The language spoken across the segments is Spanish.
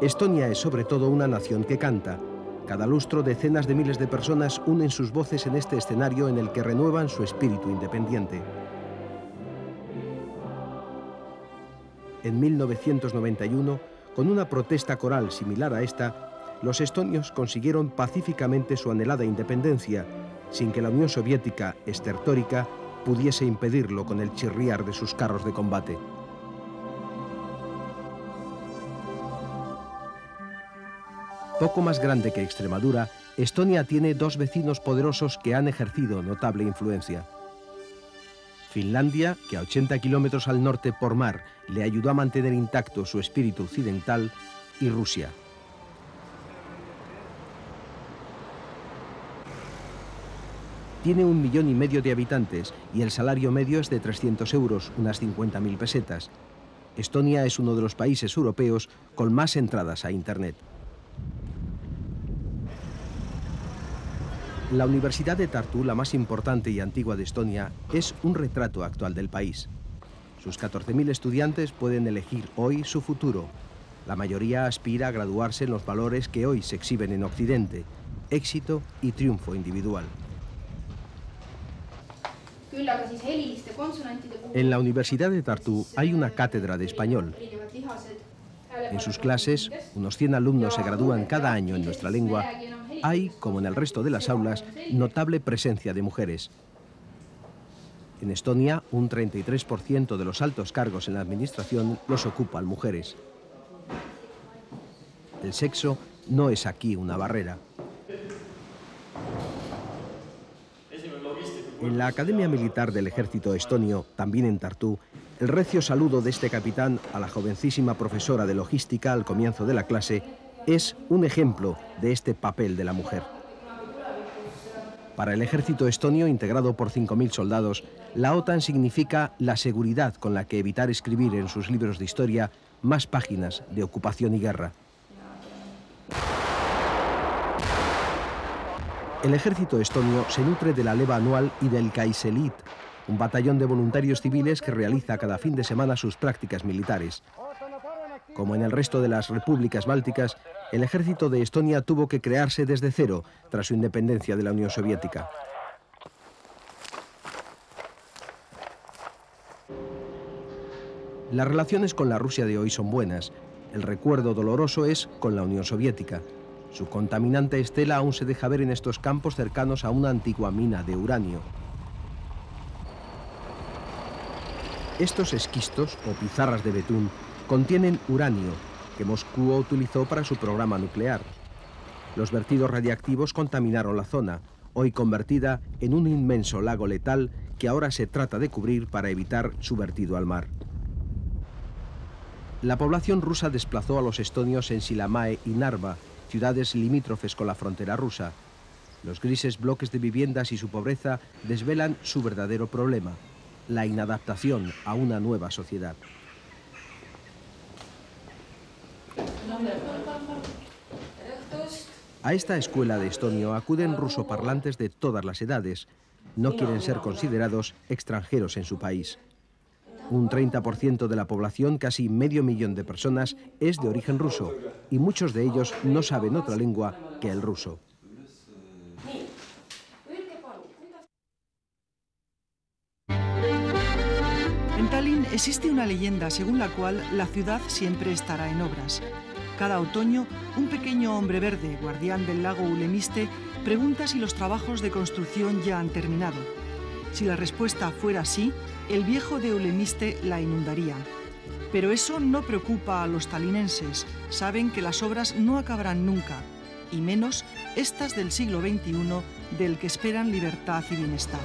Estonia es sobre todo una nación que canta. Cada lustro decenas de miles de personas unen sus voces en este escenario en el que renuevan su espíritu independiente. En 1991, con una protesta coral similar a esta, los estonios consiguieron pacíficamente su anhelada independencia, sin que la Unión Soviética estertórica pudiese impedirlo con el chirriar de sus carros de combate. Poco más grande que Extremadura, Estonia tiene dos vecinos poderosos que han ejercido notable influencia. Finlandia, que a 80 kilómetros al norte por mar le ayudó a mantener intacto su espíritu occidental, y Rusia. Tiene 1,5 millones de habitantes y el salario medio es de 300 euros, unas 50.000 pesetas. Estonia es uno de los países europeos con más entradas a Internet. La Universidad de Tartu, la más importante y antigua de Estonia, es un retrato actual del país. Sus 14.000 estudiantes pueden elegir hoy su futuro. La mayoría aspira a graduarse en los valores que hoy se exhiben en Occidente: éxito y triunfo individual. En la Universidad de Tartu hay una cátedra de español. En sus clases, unos 100 alumnos se gradúan cada año en nuestra lengua. Hay, como en el resto de las aulas, notable presencia de mujeres. En Estonia, un 33% de los altos cargos en la administración los ocupan mujeres. El sexo no es aquí una barrera. En la Academia Militar del Ejército Estonio, también en Tartu, el recio saludo de este capitán a la jovencísima profesora de logística al comienzo de la clase es un ejemplo de este papel de la mujer. Para el ejército estonio, integrado por 5.000 soldados, la OTAN significa la seguridad con la que evitar escribir en sus libros de historia más páginas de ocupación y guerra. El ejército estonio se nutre de la leva anual y del Kaiselit, un batallón de voluntarios civiles que realiza cada fin de semana sus prácticas militares. Como en el resto de las repúblicas bálticas, el ejército de Estonia tuvo que crearse desde cero tras su independencia de la Unión Soviética. Las relaciones con la Rusia de hoy son buenas. El recuerdo doloroso es con la Unión Soviética. Su contaminante estela aún se deja ver en estos campos cercanos a una antigua mina de uranio. Estos esquistos, o pizarras de betún, contienen uranio, que Moscú utilizó para su programa nuclear. Los vertidos radiactivos contaminaron la zona, hoy convertida en un inmenso lago letal que ahora se trata de cubrir para evitar su vertido al mar. La población rusa desplazó a los estonios en Sillamäe y Narva, ciudades limítrofes con la frontera rusa. Los grises bloques de viviendas y su pobreza desvelan su verdadero problema: la inadaptación a una nueva sociedad. A esta escuela de estonio acuden rusoparlantes de todas las edades. No quieren ser considerados extranjeros en su país. Un 30% de la población, casi medio millón de personas, es de origen ruso, y muchos de ellos no saben otra lengua que el ruso. En Tallinn existe una leyenda según la cual la ciudad siempre estará en obras. Cada otoño, un pequeño hombre verde, guardián del lago Ülemiste, pregunta si los trabajos de construcción ya han terminado. Si la respuesta fuera sí, el viejo de Ülemiste la inundaría. Pero eso no preocupa a los talinenses. Saben que las obras no acabarán nunca, y menos estas del siglo XXI, del que esperan libertad y bienestar.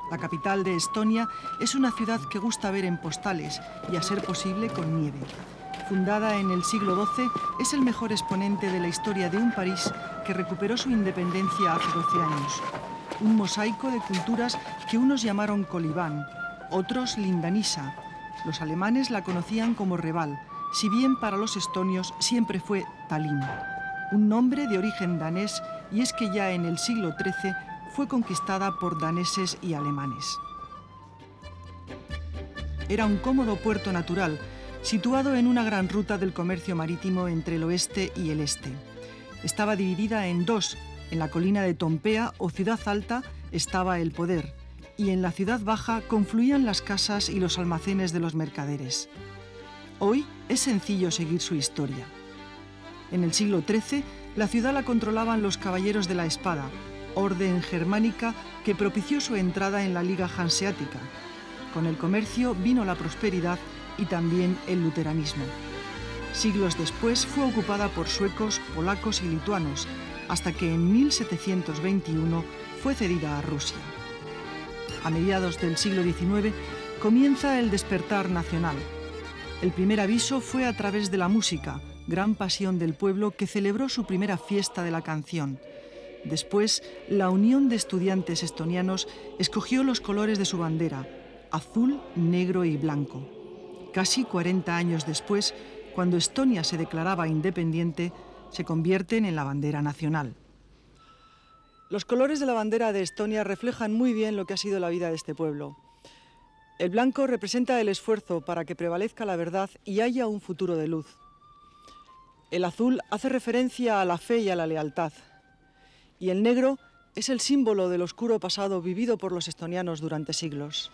La capital de Estonia es una ciudad que gusta ver en postales y, a ser posible, con nieve. Fundada en el siglo XII, es el mejor exponente de la historia de un París que recuperó su independencia hace 12 años. Un mosaico de culturas que unos llamaron Koliván, otros Lindanisa. Los alemanes la conocían como Reval, si bien para los estonios siempre fue Tallinn. Un nombre de origen danés, y es que ya en el siglo XIII fue conquistada por daneses y alemanes. Era un cómodo puerto natural, situado en una gran ruta del comercio marítimo entre el oeste y el este. Estaba dividida en dos. En la colina de Tompea o Ciudad Alta estaba el poder, y en la Ciudad Baja confluían las casas y los almacenes de los mercaderes. Hoy es sencillo seguir su historia. En el siglo XIII, la ciudad la controlaban los caballeros de la espada, orden germánica que propició su entrada en la Liga Hanseática. Con el comercio vino la prosperidad y también el luteranismo. Siglos después fue ocupada por suecos, polacos y lituanos, hasta que en 1721 fue cedida a Rusia. A mediados del siglo XIX comienza el despertar nacional. El primer aviso fue a través de la música, gran pasión del pueblo que celebró su primera fiesta de la canción. Después, la Unión de Estudiantes Estonianos escogió los colores de su bandera, azul, negro y blanco. Casi 40 años después, cuando Estonia se declaraba independiente, se convierten en la bandera nacional. Los colores de la bandera de Estonia reflejan muy bien lo que ha sido la vida de este pueblo. El blanco representa el esfuerzo para que prevalezca la verdad y haya un futuro de luz. El azul hace referencia a la fe y a la lealtad. Y el negro es el símbolo del oscuro pasado vivido por los estonianos durante siglos.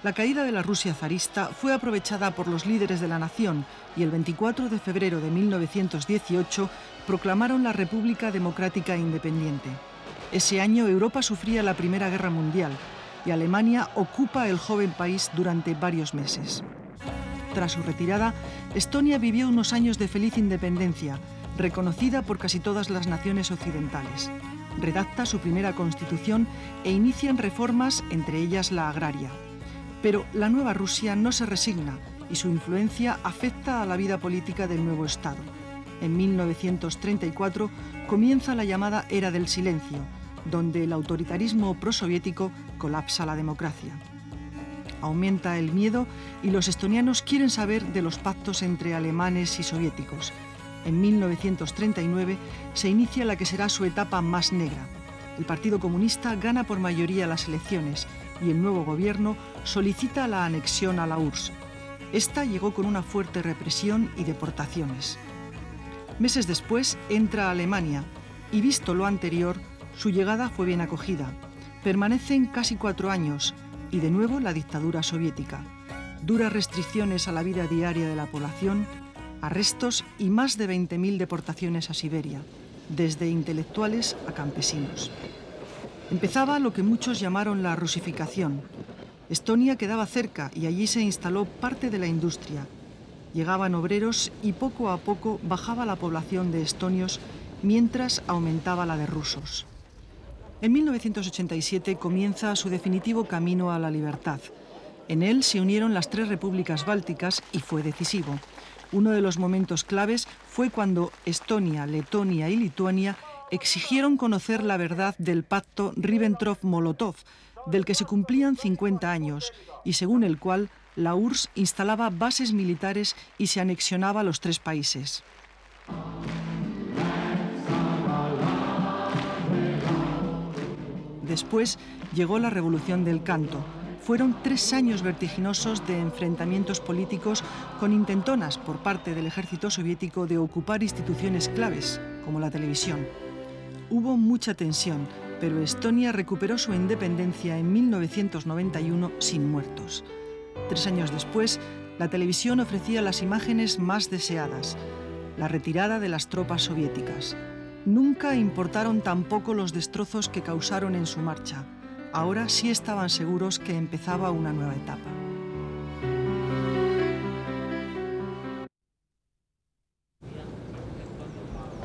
La caída de la Rusia zarista fue aprovechada por los líderes de la nación y el 24 de febrero de 1918 proclamaron la República Democrática Independiente. Ese año Europa sufría la Primera Guerra Mundial y Alemania ocupa el joven país durante varios meses. Tras su retirada, Estonia vivió unos años de feliz independencia, reconocida por casi todas las naciones occidentales. Redacta su primera constitución e inician reformas, entre ellas la agraria. Pero la nueva Rusia no se resigna y su influencia afecta a la vida política del nuevo Estado. En 1934 comienza la llamada Era del Silencio, donde el autoritarismo prosoviético colapsa la democracia. Aumenta el miedo y los estonianos quieren saber de los pactos entre alemanes y soviéticos. En 1939 se inicia la que será su etapa más negra. El Partido Comunista gana por mayoría las elecciones y el nuevo gobierno solicita la anexión a la URSS. Esta llegó con una fuerte represión y deportaciones. Meses después entra a Alemania y, visto lo anterior, su llegada fue bien acogida. Permanecen casi 4 años y de nuevo la dictadura soviética. Duras restricciones a la vida diaria de la población, arrestos y más de 20.000 deportaciones a Siberia, desde intelectuales a campesinos. Empezaba lo que muchos llamaron la rusificación. Estonia quedaba cerca y allí se instaló parte de la industria. Llegaban obreros y poco a poco bajaba la población de estonios mientras aumentaba la de rusos. En 1987 comienza su definitivo camino a la libertad. En él se unieron las 3 repúblicas bálticas y fue decisivo. Uno de los momentos claves fue cuando Estonia, Letonia y Lituania exigieron conocer la verdad del pacto Ribbentrop-Molotov, del que se cumplían 50 años y según el cual la URSS instalaba bases militares y se anexionaba a los 3 países. Después llegó la Revolución del Canto. Fueron 3 años vertiginosos de enfrentamientos políticos con intentonas por parte del ejército soviético de ocupar instituciones claves, como la televisión. Hubo mucha tensión, pero Estonia recuperó su independencia en 1991 sin muertos. 3 años después, la televisión ofrecía las imágenes más deseadas: la retirada de las tropas soviéticas. Nunca importaron tampoco los destrozos que causaron en su marcha. Ahora sí estaban seguros que empezaba una nueva etapa.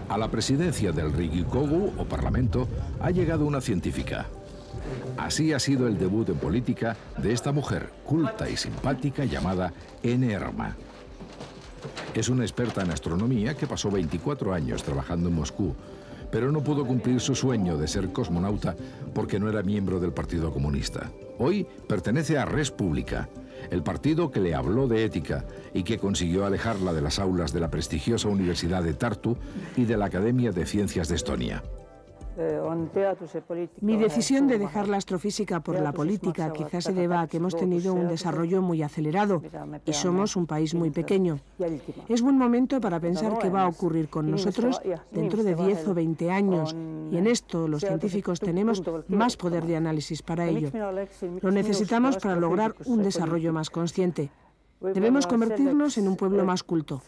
A la presidencia del Riigikogu, o Parlamento, ha llegado una científica. Así ha sido el debut en política de esta mujer culta y simpática llamada Ene Erma. Es una experta en astronomía que pasó 24 años trabajando en Moscú, pero no pudo cumplir su sueño de ser cosmonauta porque no era miembro del Partido Comunista. Hoy pertenece a Res Publica, el partido que le habló de ética y que consiguió alejarla de las aulas de la prestigiosa Universidad de Tartu y de la Academia de Ciencias de Estonia. Mi decisión de dejar la astrofísica por la política quizás se deba a que hemos tenido un desarrollo muy acelerado y somos un país muy pequeño. Es buen momento para pensar qué va a ocurrir con nosotros dentro de 10 o 20 años y en esto los científicos tenemos más poder de análisis para ello. Lo necesitamos para lograr un desarrollo más consciente. Debemos convertirnos en un pueblo más culto.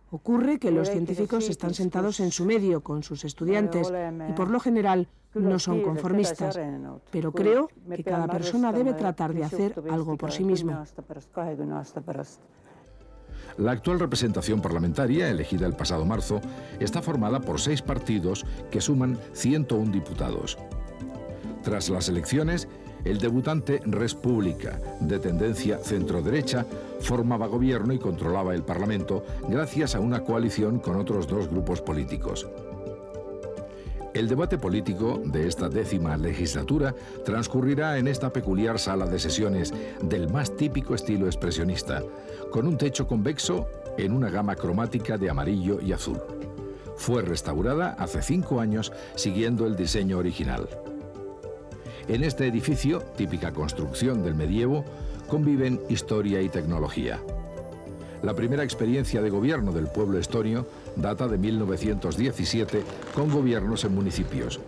Ocurre que los científicos están sentados en su medio con sus estudiantes y por lo general no son conformistas, pero creo que cada persona debe tratar de hacer algo por sí mismo. La actual representación parlamentaria, elegida el pasado marzo, está formada por 6 partidos que suman 101 diputados. Tras las elecciones, el debutante Res Publica, de tendencia centro-derecha, formaba gobierno y controlaba el Parlamento gracias a una coalición con otros 2 grupos políticos. El debate político de esta 10ª legislatura transcurrirá en esta peculiar sala de sesiones del más típico estilo expresionista, con un techo convexo en una gama cromática de amarillo y azul. Fue restaurada hace 5 años siguiendo el diseño original. En este edificio, típica construcción del medievo, conviven historia y tecnología. La primera experiencia de gobierno del pueblo estonio data de 1917 con gobiernos en municipios.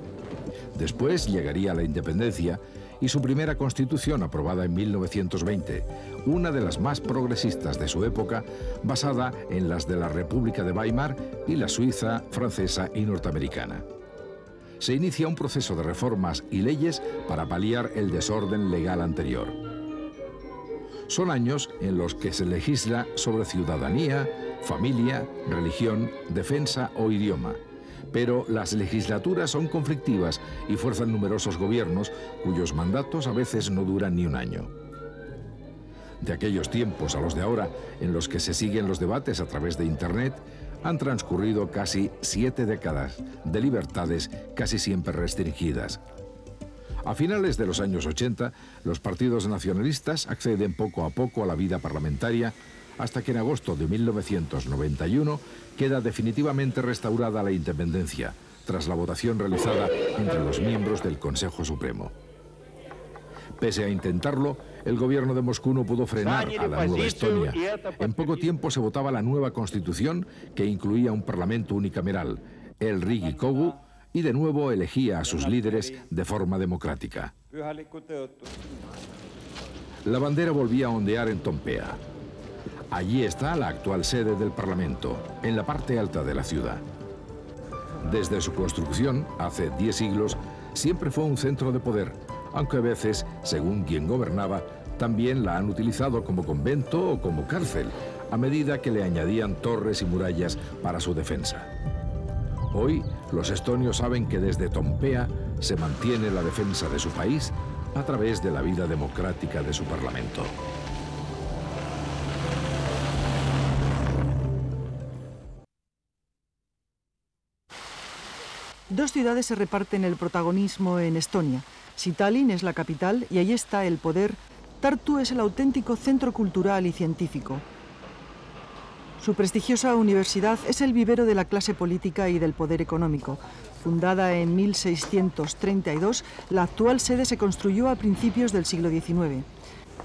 Después llegaría la independencia y su primera constitución aprobada en 1920, una de las más progresistas de su época, basada en las de la República de Weimar y la suiza, francesa y norteamericana. Se inicia un proceso de reformas y leyes para paliar el desorden legal anterior. Son años en los que se legisla sobre ciudadanía, familia, religión, defensa o idioma. Pero las legislaturas son conflictivas y fuerzan numerosos gobiernos cuyos mandatos a veces no duran ni un año. De aquellos tiempos a los de ahora, en los que se siguen los debates a través de Internet, han transcurrido casi 7 décadas de libertades casi siempre restringidas. A finales de los años 80, los partidos nacionalistas acceden poco a poco a la vida parlamentaria, hasta que en agosto de 1991 queda definitivamente restaurada la independencia, tras la votación realizada entre los miembros del Consejo Supremo. Pese a intentarlo, el gobierno de Moscú no pudo frenar a la nueva Estonia. En poco tiempo se votaba la nueva constitución, que incluía un parlamento unicameral, el Riigikogu, y de nuevo elegía a sus líderes de forma democrática. La bandera volvía a ondear en Tompea. Allí está la actual sede del Parlamento, en la parte alta de la ciudad. Desde su construcción, hace 10 siglos, siempre fue un centro de poder, aunque a veces, según quien gobernaba, también la han utilizado como convento o como cárcel, a medida que le añadían torres y murallas para su defensa. Hoy, los estonios saben que desde Tompea se mantiene la defensa de su país a través de la vida democrática de su parlamento. Dos ciudades se reparten el protagonismo en Estonia. Si Tallinn es la capital y ahí está el poder, Tartu es el auténtico centro cultural y científico. Su prestigiosa universidad es el vivero de la clase política y del poder económico. Fundada en 1632, la actual sede se construyó a principios del siglo XIX.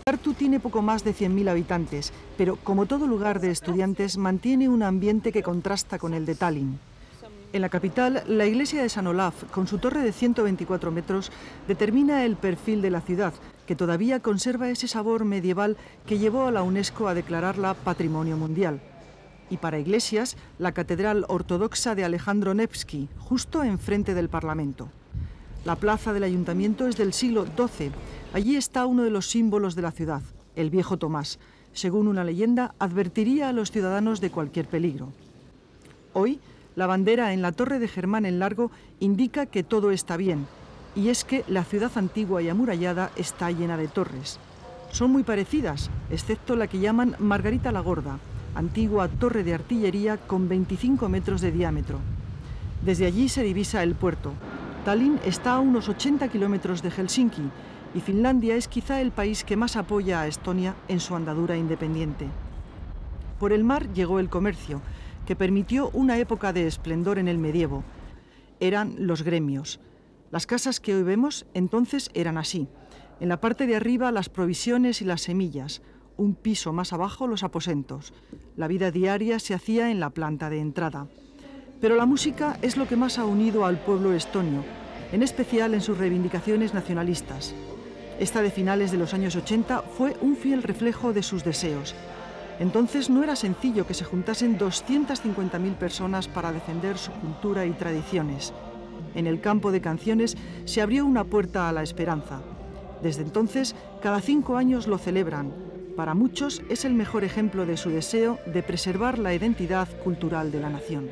Tartu tiene poco más de 100.000 habitantes, pero como todo lugar de estudiantes mantiene un ambiente que contrasta con el de Tallinn. En la capital, la iglesia de San Olaf, con su torre de 124 metros, determina el perfil de la ciudad, que todavía conserva ese sabor medieval que llevó a la UNESCO a declararla Patrimonio Mundial. Y para iglesias, la Catedral Ortodoxa de Alejandro Nevsky, justo enfrente del Parlamento. La plaza del Ayuntamiento es del siglo XII. Allí está uno de los símbolos de la ciudad, el Viejo Tomás. Según una leyenda, advertiría a los ciudadanos de cualquier peligro. Hoy, la bandera en la Torre de Germán el Largo indica que todo está bien, y es que la ciudad antigua y amurallada está llena de torres. Son muy parecidas, excepto la que llaman Margarita la Gorda, antigua torre de artillería con 25 metros de diámetro. Desde allí se divisa el puerto. Tallinn está a unos 80 kilómetros de Helsinki, y Finlandia es quizá el país que más apoya a Estonia en su andadura independiente. Por el mar llegó el comercio, que permitió una época de esplendor en el medievo. Eran los gremios. Las casas que hoy vemos entonces eran así. En la parte de arriba las provisiones y las semillas, un piso más abajo los aposentos. La vida diaria se hacía en la planta de entrada. Pero la música es lo que más ha unido al pueblo estonio, en especial en sus reivindicaciones nacionalistas. Esta de finales de los años 80 fue un fiel reflejo de sus deseos. Entonces no era sencillo que se juntasen 250.000 personas para defender su cultura y tradiciones. En el campo de canciones se abrió una puerta a la esperanza. Desde entonces, cada 5 años lo celebran. Para muchos es el mejor ejemplo de su deseo de preservar la identidad cultural de la nación.